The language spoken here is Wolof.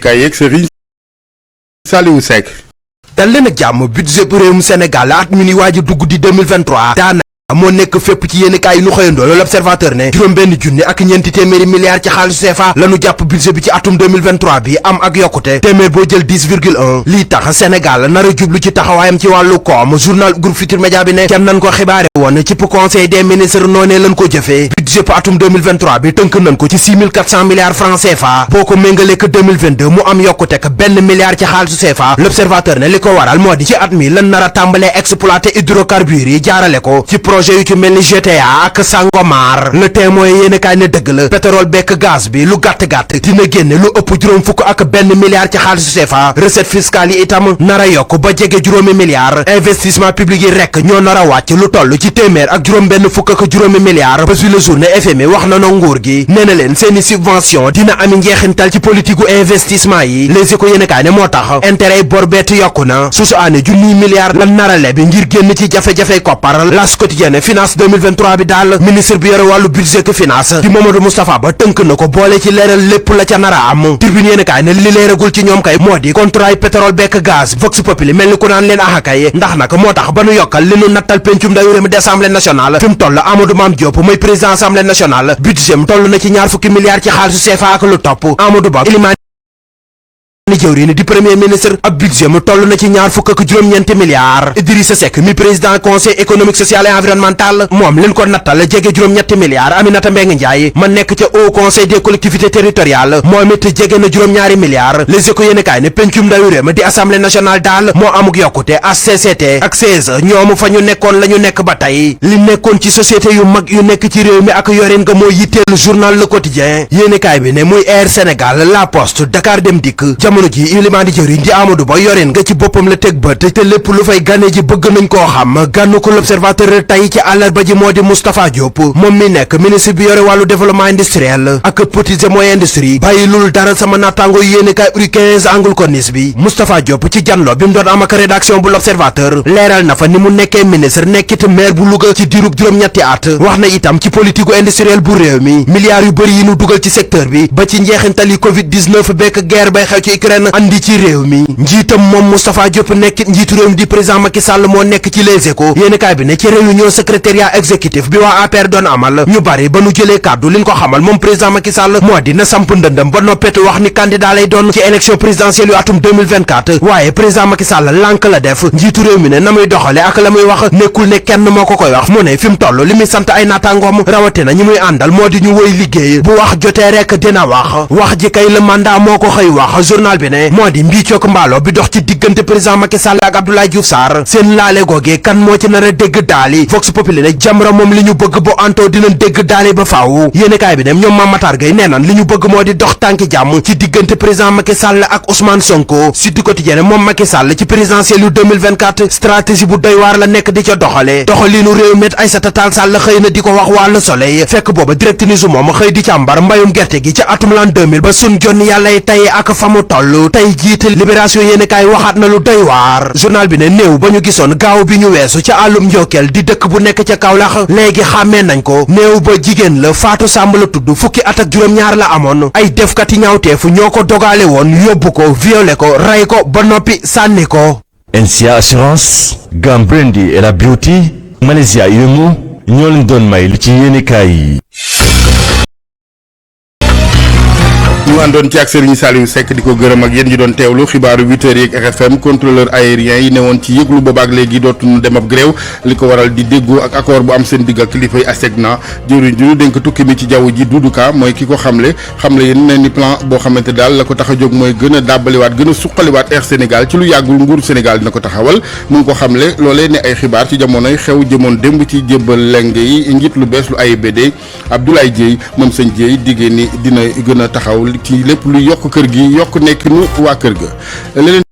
yéenekaay yeeg Serigne Saliou Seck. dal leen ak jàmm budget bu réewum Sénégal at mi ni waaj a dugg di 2023 daana moo nekk fépp ci yéenekaay yi nu xëyandoo loolu L'Observateur ne juróom benn junni ak ñeenti téeméeri milliards ci xaalisu CFA lañu jàpp budget bi ci atum 2023 bi am ak yokkute téeméer boo jël 10,1 lii tax Sénégal nar a jublu ci taxawaayam ci wàllu koom journal Groupe Futurs Médias bi ne kenn nañ ko xibaare woon ci conseil des ministres noonee lañ ko jëfee budget bu atum 2023 bi tënk nañ ko ci 6 400 milliards francs CFA boo ko méngalee que 2022 mu am yokkute ak benn milliard ci xaalisu CFA L'Observateur ne li ko waral moo di ci at mi lan nar a tàmbalee exploiter hydrocarbures yi jaarale ko ci projet yu ci mel ni GTA ak Sangomar Le Témoin yéenekaay ne dëgg la pétrole bekk gaz bi lu gàtt-gàtt dina génne lu ëpp juróom fukk ak benn milliard ci xaalisu CFA recette fiscale yi itam nar a yokk ba jege juróomi milliards investissement public yi rekk ñoo nar a wàcc lu toll ci téeméer ak juróom benn fukk ak juróomi milliards ba le journée FMI wax na no nguur gi nee na leen seeni subvention dina ami njeexintal ci politique gu investissement yi Les Échos yéenekaay ne moo tax intérêt yi bor bett yokku na susu année junniy milliards lan nar a lebi ngir génn ci jafe-jafe koppar L'As Quotidien finance 2023 bi daal ministre bi yore wàllu budget que finance di Mamadou Moustapha Ba tënk na ko boole ci leeral lépp la ca nar a am Tribune yéenekaay ne li leeragul ci ñoom kay moo di contrat yi pétrole bekk gaz Vox Populi mel ni ku naan leen axakay ndax nag moo tax ba nu yokkal li nu nattal pencum ndawi réew mi d'Assemblée nationale fi mu toll Amadou Mame Diop mooy président Assemblée nationale budget am toll na ci ñaar fukki milliards ci xaalisu CFA ak lu topp Amadou Ba ni jëwriñ di premier ministre ab budget mu toll na ci ñaar fukk ak juróom-ñeenti milliards Idrissa Seck mi président conseil économique social et environnemental moom leen ko nattal jege juróom-ñetti milliards Aminata Mbengue Ndiaye ma nekk ca haut conseil des collectivités territoriales moom it jege na juróom-ñaari milliards Les Échos yéenekaay ne pencum ndawi réew mi di assemblée nationale daal moo amuk yokkute HCCT ak 16 ñoom fa ñu nekkoon la ñu nekk ba tey li nekkoon ci société yu mag yu nekk ci réew mi ak yoreen nga moo yitteel journal Le Quotidien yéenekaay bi ne muy Air Sénégal La Poste Dakar Dem Dikk jamono ji ilimaan di jëriñ di Amadou Ba yoreen nga ci boppam la teg bët te lépp lu fay gane ji bëgg nañ koo xam gànnu ko L'Observateur tey ci àllarba ji moo di Moustapha Diop moom mi nekk ministre bi yore wàllu développement industriel ak petite et moyenne industrie bàyyi lul dara sama naataango yéenekaay uri 15 angle corniche bi Moustapha Diop ci janlo bi mu doon am ak rédaction bu L'Observateur leeral na fa ni mu nekkee ministre nekkit maire bu Louga ci diirub juróom-ñetti at wax na itam ci politique industrielle bu réew mi milliards yu bëri yi nu dugal ci secteur bi ba ci njeexintali Covid-19 bekk guerre bay xew ci Ukraine andi ci réew mi njiitam moom Moustapha Diop nekkit njiitu réew mi di président Macky Sall moo nekk ci Les Échos yéenekaay bi ne ci réunion secrétariat exécutif bi waa APR doon amal ñu bari ba nu jëlee kàddu liñ ko xamal moom président Macky Sall moo di na samp ndëndëm ba noppet wax ni candidat lay doon ci élection présidentielle yu atum 2024 waaye président Macky Sall lànk la def njiitu réew mi ne na muy doxale ak la muy wax nekkul ne kenn moo ko koy wax mu ne fi mu toll li muy sant ay naataangoom rawatina ñi muy àndal moo di ñu woy liggéey bu wax jotee rek dina wax ji kay le mandat moo ko xëy wax journal bi ne moo di mbiicook mbaalo bi dox ci diggante président Macky Sall ak Abdoulaye Diouf Sarr seen laale googee kan moo ci nar a dégg daali Vox Populi ne Jamra moom li ñu bëgg bu antoo dinañ dégg daali ba faaw yéenekaay bi ne ñoom Mame Matar Gueye nee nan li ñu bëgg moo di dox tànki jàmm ci diggante président Macky Sall ak Ousmane Sonko Sud Quotidien moom Macky Sall ci présidentielle yu 2024 stratégie bu doy waar la nekk di ca doxale doxaliinu réew met Aïssata Tall Sall xëy na di ko wax waa Le Soleil fekk booba Direct News moom xëy di càmbar mbayum gerte gi ca atum l'an 2000 ba sun jon yàllay tey ak fa mu toll tey jiite Libération yéenekaay waxaat na lu doy waar journal bi ne néew ba ñu gisoon gaaw bi ñu weesu ca àllum Njokkeel di dëkk bu nekk ca Kaolack léegi xàmmee nañ ko néew ba jigéen la Fatou Samb la tudd fukki at ak juróom-ñaar la amoon ay defkati ñaawteefu ñoo ko dogale woon yóbbu ko violé ko rey ko ba noppi sànni ko. NCA Assurance Gambrendi et la Beauty Malaysia Yumu ñoo leen doon may lu ci yéenekaay yi. ñu àndoon ci ak Serigne Saliou Seck di ko gërëm ak yéen ñi doon teewlu xibaaru 8h yeeg RFM contrôleur aérien yi newoon ci yëglu boobaak léegi dootuñu dem ab gréew li ko waral di déggoo ak accord bu am seen digg ak kilifay ASECNA jëwriñ ju ñu dénk tukki mi ci jaww ji Doudou Ka mooy ki ko xamle yéen ne ni plan boo xamante daal la ko tax a jóg mooy gën a dàbbaliwaat gën a suqaliwaat Air Sénégal ci lu yàggul nguuru Sénégal dina ko taxawal mu ngi ko xamle loolee ne ay xibaar ci jamonoy xew jëmoon démb ci jébbal leng yi njiit lu bees lu AIBD Abdoulaye Dieye moom sëñ Dieye diggée ni dina gën a taxaw ci lépp lu yokk kër gi yokk nekkinu waa kër ga leneen